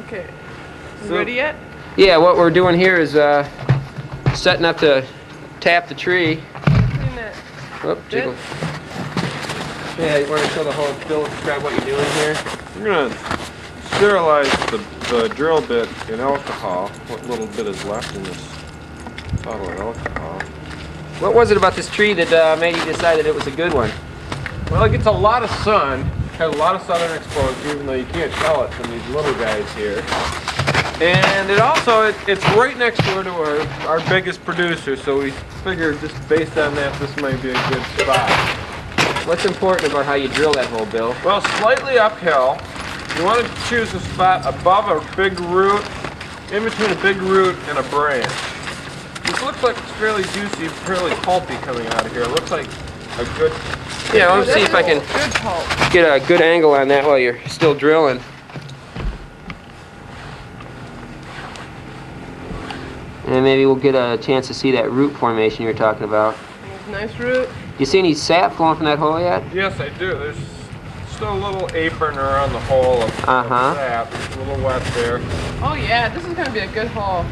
Okay. You ready yet? Yeah, what we're doing here is setting up to tap the tree. Whoop, jiggle. Yeah, you want to show the whole, Bill, describe what you're doing here? You're going to sterilize the drill bit in alcohol, what little bit is left in this bottle of alcohol. What was it about this tree that made you decide that it was a good one? Well, it gets a lot of sun, has a lot of southern exposure, even though you can't tell it from these little guys here. And it also, it's right next door to our biggest producer, so we figured just based on that, this might be a good spot. What's important about how you drill that hole, Bill? Well, slightly uphill. You want to choose a spot above a big root, in between a big root and a branch. This looks like it's fairly juicy, fairly pulpy coming out of here. It looks like a good... Yeah, let's see if I can get a good angle on that while you're still drilling. And maybe we'll get a chance to see that root formation you were talking about. Nice root. You see any sap flowing from that hole yet? Yes, I do. There's still a little apron around the hole of sap. It's a little wet there. Oh yeah, this is going to be a good hole.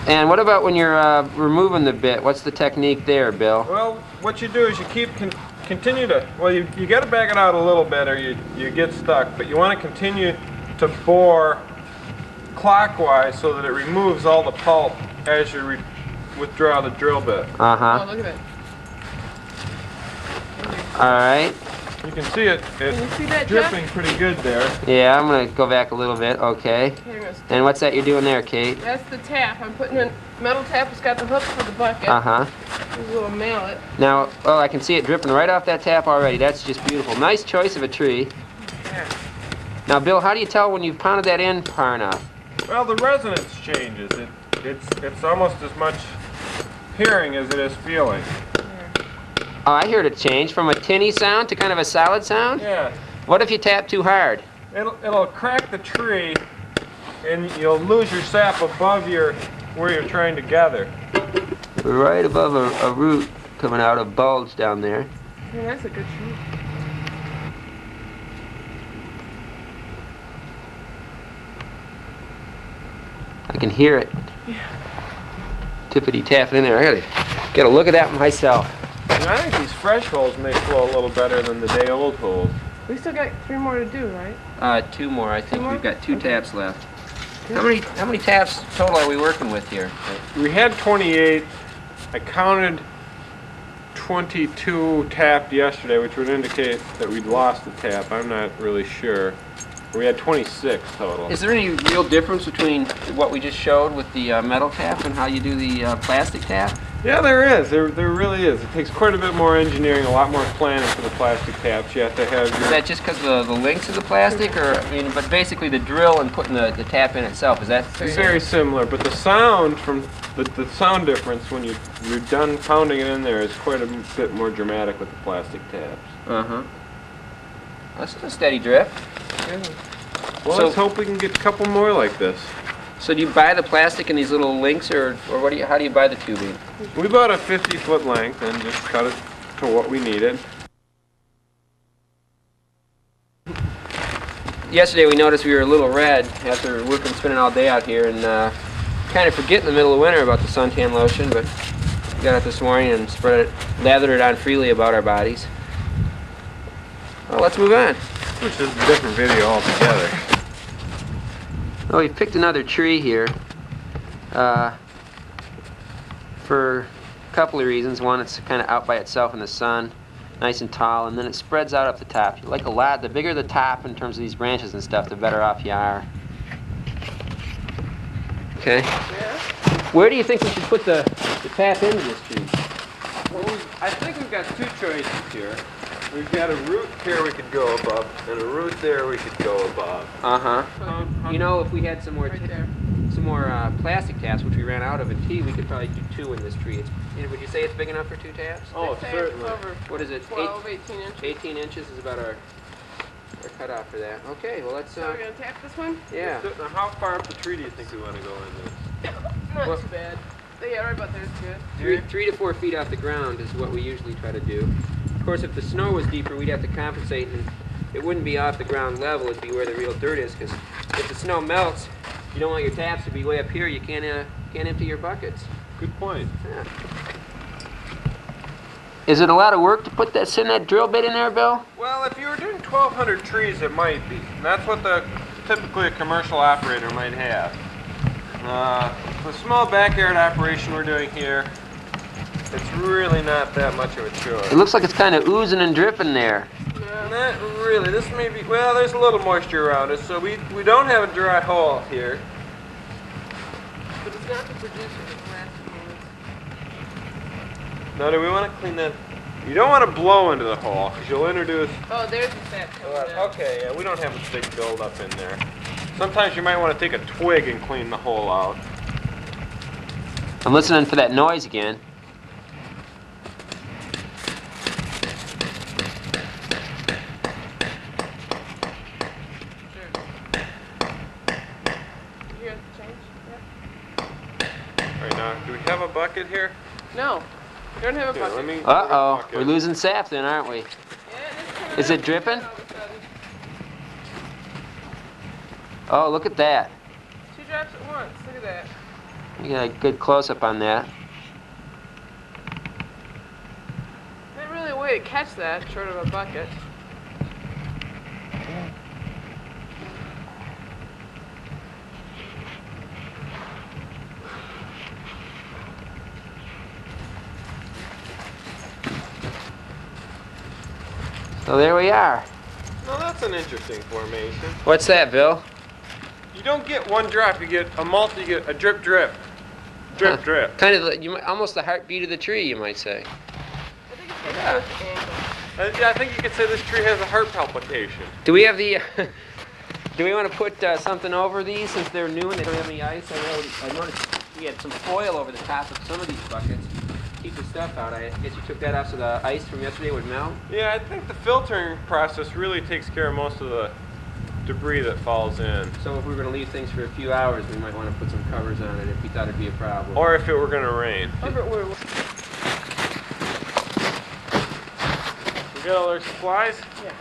And what about when you're removing the bit? What's the technique there, Bill? Well, what you do is you continue to, well, you got to back it out a little bit or you get stuck, but you want to continue to bore clockwise so that it removes all the pulp as you withdraw the drill bit. Uh-huh. Oh, look at it. All right. You can see it, dripping pretty good there. Yeah, I'm going to go back a little bit. Okay. And what's that you're doing there, Kate? That's the tap. I'm putting a metal tap. It's got the hook for the bucket. Uh-huh. There's a little mallet. Now, oh, I can see it dripping right off that tap already. That's just beautiful. Nice choice of a tree. Yeah. Now, Bill, how do you tell when you've pounded that in far enough? Well, the resonance changes. It's almost as much hearing as it is feeling. Oh, I heard it change from a tinny sound to kind of a solid sound? Yeah. What if you tap too hard? It'll crack the tree and you'll lose your sap above where you're trying to gather. We're right above a root coming out, a bulge down there. Yeah, that's a good tree. I can hear it. Yeah. Tippity tapping in there. I gotta get a look at that myself. And I think these fresh holes may flow a little better than the day-old holes. We still got 3 more to do, right? 2 more. I think we've got 2 taps left. Good. How many taps total are we working with here? We had 28. I counted 22 tapped yesterday, which would indicate that we'd lost a tap. I'm not really sure. We had 26 total. Is there any real difference between what we just showed with the metal tap and how you do the plastic tap? Yeah, there is. There really is. It takes quite a bit more engineering, a lot more planning for the plastic taps. You have to have your... Is that just because of the links of the plastic, or but basically the drill and putting the tap in itself, is that? It's very similar, but the sound from the sound difference when you're done pounding it in there is quite a bit more dramatic with the plastic tabs. Uh-huh. That's a steady drip. Well, let's hope we can get a couple more like this. So do you buy the plastic in these little links, or what how do you buy the tubing? We bought a 50-foot length and just cut it to what we needed. Yesterday we noticed we were a little red after working, spending all day out here, and kind of forget in the middle of winter about the suntan lotion, but we got it this morning and lathered it on freely about our bodies. Well, let's move on. Which is a different video altogether. Well, we picked another tree here for a couple of reasons. One, it's kind of out by itself in the sun, nice and tall, and then it spreads out up the top. You like the bigger the top in terms of these branches and stuff, the better off you are. Okay. Yeah. Where do you think we should put the tap into this tree? Well, I think we've got 2 choices here. We've got a root here we could go above, and a root there we could go above. Uh-huh. You know, if we had some more plastic taps, which we ran out of in tea, we could probably do 2 in this tree. Would you say it's big enough for 2 taps? Oh, certainly. What is it? 12, 18 inches. 18 inches is about our cutoff for that. Okay, well let's... So we're going to tap this one? Yeah. Now, how far up the tree do you think we want to go in this? Not too bad. Yeah, right about there's good. 3 to 4 feet off the ground is what we usually try to do. Of course, if the snow was deeper, we'd have to compensate, and it wouldn't be off the ground level. It'd be where the real dirt is, because if the snow melts, you don't want your taps to be way up here. You can't empty your buckets. Good point. Yeah. Is it a lot of work to put that send that drill bit in there, Bill? Well, if you were doing 1,200 trees, it might be. And that's what typically a commercial operator might have. The small backyard operation we're doing here, it's really not that much of a chore. It looks like it's kind of oozing and dripping there. Not really. This may be, well, there's a little moisture around it, so we don't have a dry hole here. But it's not the producer that's last one. Now, do we want to clean that? You don't want to blow into the hole, because you'll introduce... Oh, there's the sap coming down. Okay, yeah, we don't have a big buildup in there. Sometimes you might want to take a twig and clean the hole out. I'm listening for that noise again. Sure. You guys change? Yeah. Right now, do we have a bucket here? No, you don't have a Here, bucket. let me. Uh-oh, bucket. we're losing sap then, aren't we? Yeah, it's coming Is it up dripping? all of a sudden. Oh, look at that. 2 drops at once. Look at that. You got a good close-up on that. Not really a way to catch that, short of a bucket. So there we are. No, that's an interesting formation. What's that, Bill? You don't get one drop, you get a multi, you get a drip, drip. Drip, Huh. drip. Kind of almost the heartbeat of the tree, you might say. I think it's got the angle. Yeah, I think you could say this tree has a heart palpitation. Do we have the... do we want to put something over these since they're new and they don't have any ice? I noticed we had some foil over the top of some of these buckets. Keep the stuff out. I guess you took that off so the ice from yesterday would melt? Yeah, I think the filtering process really takes care of most of the debris that falls in. So if we were going to leave things for a few hours, we might want to put some covers on it if we thought it'd be a problem. Or if it were going to rain. Over where? We got all our supplies? Yeah.